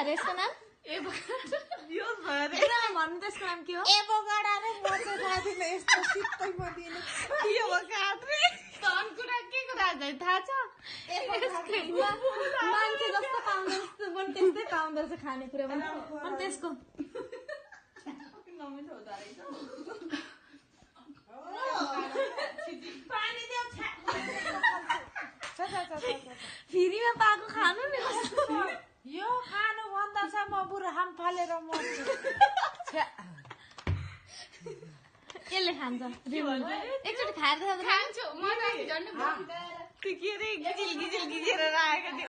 अरे यसको नाम भन्नु त यसको नाम के हो एभोकाडो रे म चाहिँ खादिन यस्तो सित्तै म दिनु के हो काट्रे तन कुरा के कुरा चाहिँ थाहा छ मान्छे जस्तो पाउँदो जस्तो पनि त्यस्तै पाउँदो रहेछ खानेकुरा पनि अनि त्यसको नमिठो हुँदो रहेछ पानी देऊ फ्रीमा पाएको खानु नि यो खानु भन्दा छ म बुढो हाम फालेर मर्छु यसले खान्छ एकचोटि खाएर खान्छु म झन् के रे गिजिल गिजिल गिजेर राखेको